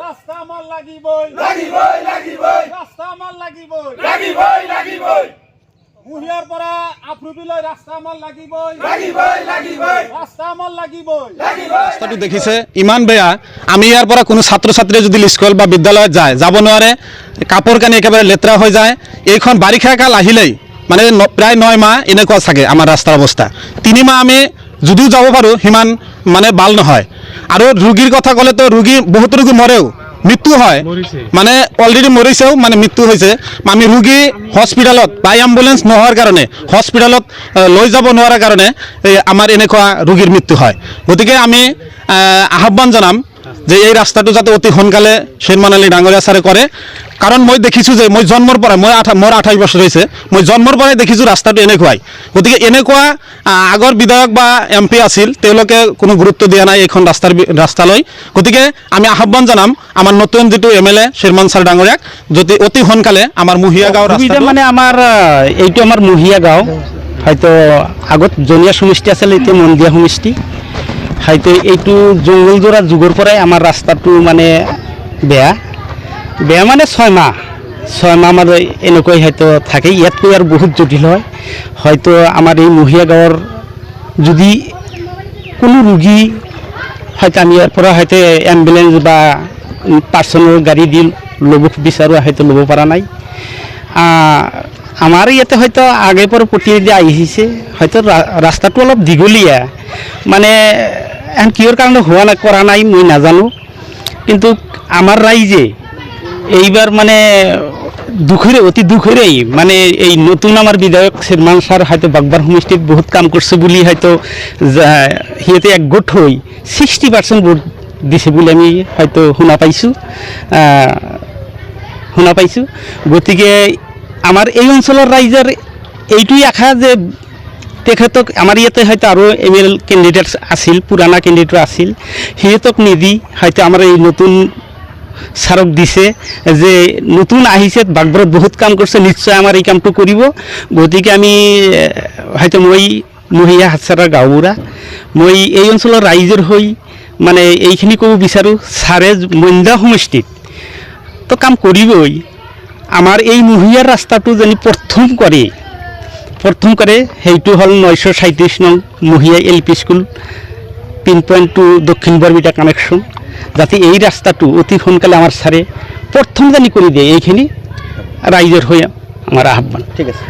রাস্তা আমার লাগিবই রাস্তা আমার লাগিবই মুহিয়ার পরা আফ্রিবিলৈ রাস্তা আমার লাগিবই রাস্তা আমার লাগিবই। রাস্তাটো দেখিছে ইমান বেয়া, আমি ইয়াৰ পৰা কোনো ছাত্ৰ ছাত্ৰীয়ে যদি স্কুল বা বিদ্যালয়ত যায় যাব নোৱাৰে, কাপোৰ কানি একেবাৰে লেতেৰা হৈ যায়। এইখন বাৰিষা কাল আহিলেই মানে প্ৰায় 9 মাহ এনেকুৱা চাগে আমাৰ ৰাস্তাৰ অৱস্থা। 3 মাহ আমি যদিও যাব পাৰোঁ সিমান মানে ভাল নহয়। আৰু ৰোগীৰ কথা ক'লেতো বহুত ৰোগী মৰেও, মৃত্যু হয়, মানে অলৰেডি মৰিছেও, মানে মৃত্যু হৈছে। আমি ৰোগী হস্পিটেলত বা এম্বুলেন্স নোহোৱাৰ কাৰণে হস্পিটেলত লৈ যাব নোৱাৰাৰ কাৰণে আমাৰ এনেকুৱা ৰোগীৰ মৃত্যু হয়। গতিকে আমি আহ্বান জনাম যে এই ৰাস্তাটো যাতে অতি সোনকালে শ্ৰীমান আলী ডাঙৰীয়া ছাৰে কৰে। কাৰণ মই দেখিছোঁ যে মই জন্মৰ পৰাই মোৰ 28 বছৰ হৈছে, মই জন্মৰ পৰাই দেখিছোঁ ৰাস্তাটো এনেকুৱাই। গতিকে এনেকুৱা আগৰ বিধায়ক বা MP আছিল, তেওঁলোকে কোনো গুৰুত্ব দিয়া নাই এইখন ৰাস্তালৈ। গতিকে আমি আহ্বান জনাম আমাৰ নতুন যিটো MLA শ্ৰীমান ছাৰ ডাঙৰীয়াক যদি অতি সোনকালে আমাৰ মুহিয়া গাঁও ৰাস্তা, মানে আমাৰ এইটো আমাৰ মুহিয়া গাঁও, হয়তো আগত জনীয়া সমষ্টি আছিল, এতিয়া মন্দিয়া সমষ্টি। হয়তো এইটো জংগলজোৰা যুগৰ পৰাই আমাৰ ৰাস্তাটো মানে বেয়া মানে 6 মাহ মানে এনেকৈ হয়তো থাকে। ইয়াতকৈ আৰু বহুত জটিল হয়। হয়তো আমাৰ এই মুহিয়া গাঁৱৰ যদি কোনো ৰোগী হয়তো আমি ইয়াৰ পৰা হয়তো এম্বুলেন্স বা পাৰ্চনেল গাড়ী দি ল'ব বিচাৰোঁ, হয়তো ল'ব পৰা নাই। আমাৰ ইয়াতে হয়তো আগৰ পৰা প্ৰতিনিধি আহিছে, হয়তো ৰাস্তাটো অলপ দীঘলীয়া, মানে কিহৰ কাৰণে কৰা নাই মই নাজানো। কিন্তু আমাৰ ৰাইজে এইবাৰ মানে অতি দুখেৰেই মানে এই নতুন আমাৰ বিধায়ক শ্ৰীমান ছাৰ হয়তো বাগবাৰ সমষ্টিত বহুত কাম কৰিছে বুলি হয়তো সিহঁতে একগোট হৈ 60% ভোট দিছে বুলি আমি হয়তো শুনা পাইছোঁ। গতিকে আমাৰ এই অঞ্চলৰ ৰাইজৰ এইটোৱে আশা যে তেখেতক আমাৰ ইয়াতে হয়তো আৰু ML কেণ্ডিডেট আছিল, পুৰণা কেণ্ডিডেট আছিল, সিহঁতক নিদি হয়তো আমাৰ এই নতুন ছাৰক দিছে যে নতুন আহিছে, বাগবাৰত বহুত কাম কৰিছে, নিশ্চয় আমাৰ এই কামটো কৰিব। গতিকে আমি হয়তো মই মহিয়া হাতচাৰাৰ গাঁওবুঢ়া, মই এই অঞ্চলৰ ৰাইজৰ হৈ মানে এইখিনি ক'ব বিচাৰোঁ, ছাৰে মন্দিয়া সমষ্টিত তো কাম কৰিবই। আমাৰ এই মহিয়াৰ ৰাস্তাটো যেন প্ৰথম কৰে সেইটো হ'ল 937 নং মহিয়া LP স্কুল পিনপইণ্ট টু দক্ষিণ বৰবিটা কানেকশ্যন, যাতে এই ৰাস্তাটো অতি সোনকালে আমাৰ ছাৰে প্ৰথম জানি কৰি দিয়ে। এইখিনি ৰাইজৰ হৈ আমাৰ আহ্বান। ঠিক আছে।